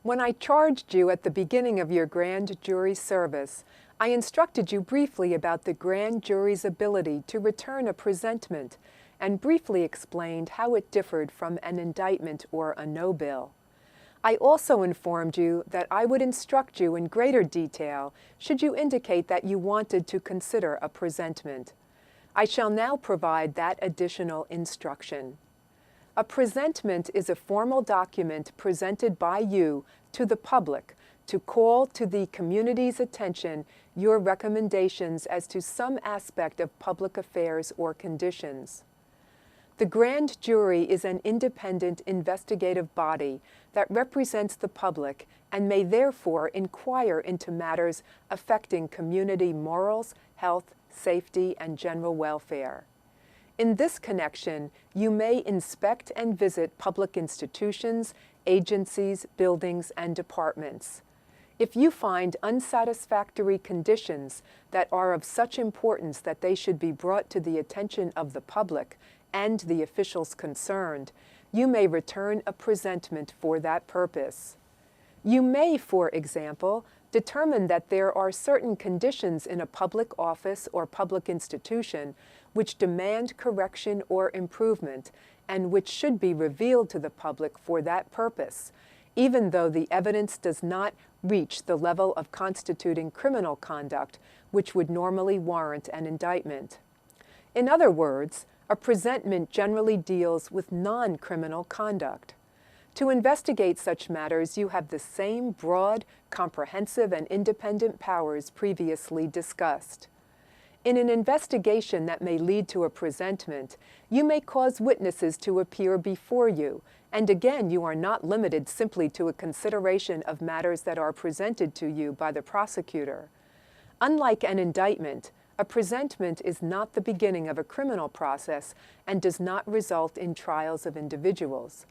When I charged you at the beginning of your grand jury service, I instructed you briefly about the grand jury's ability to return a presentment and briefly explained how it differed from an indictment or a no bill. I also informed you that I would instruct you in greater detail should you indicate that you wanted to consider a presentment. I shall now provide that additional instruction. A presentment is a formal document presented by you to the public to call to the community's attention your recommendations as to some aspect of public affairs or conditions. The grand jury is an independent investigative body that represents the public and may therefore inquire into matters affecting community morals, health, safety, and general welfare. In this connection, you may inspect and visit public institutions, agencies, buildings, and departments. If you find unsatisfactory conditions that are of such importance that they should be brought to the attention of the public and the officials concerned, you may return a presentment for that purpose. You may, for example, determine that there are certain conditions in a public office or public institution which demand correction or improvement and which should be revealed to the public for that purpose, even though the evidence does not reach the level of constituting criminal conduct which would normally warrant an indictment. In other words, a presentment generally deals with non-criminal conduct. To investigate such matters, you have the same broad, comprehensive, and independent powers previously discussed. In an investigation that may lead to a presentment, you may cause witnesses to appear before you, and again you are not limited simply to a consideration of matters that are presented to you by the prosecutor. Unlike an indictment, a presentment is not the beginning of a criminal process and does not result in trials of individuals.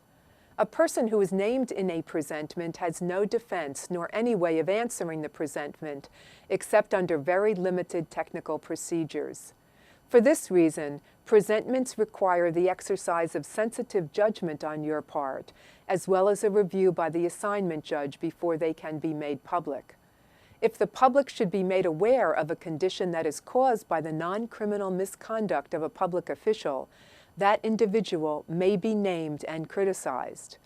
A person who is named in a presentment has no defense nor any way of answering the presentment except under very limited technical procedures. For this reason, presentments require the exercise of sensitive judgment on your part, as well as a review by the assignment judge before they can be made public. If the public should be made aware of a condition that is caused by the non-criminal misconduct of a public official, that individual may be named and criticized.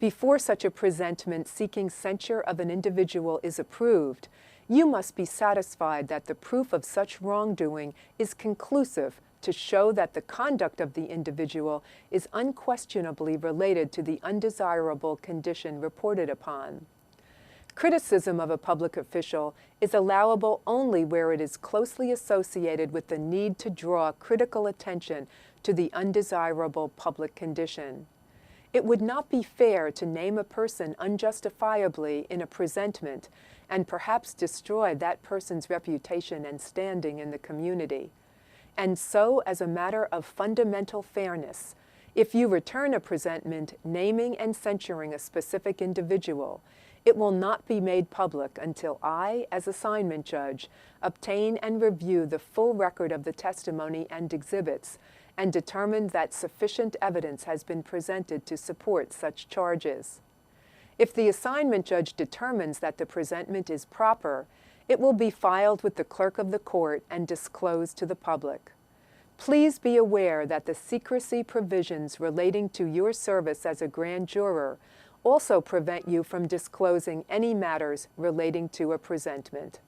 Before such a presentment seeking censure of an individual is approved, you must be satisfied that the proof of such wrongdoing is conclusive to show that the conduct of the individual is unquestionably related to the undesirable condition reported upon. Criticism of a public official is allowable only where it is closely associated with the need to draw critical attention to the undesirable public condition. It would not be fair to name a person unjustifiably in a presentment and perhaps destroy that person's reputation and standing in the community. And so, as a matter of fundamental fairness, if you return a presentment naming and censuring a specific individual, it will not be made public until I, as assignment judge, obtain and review the full record of the testimony and exhibits and determine that sufficient evidence has been presented to support such charges. If the assignment judge determines that the presentment is proper, it will be filed with the clerk of the court and disclosed to the public. Please be aware that the secrecy provisions relating to your service as a grand juror also prevent you from disclosing any matters relating to a presentment.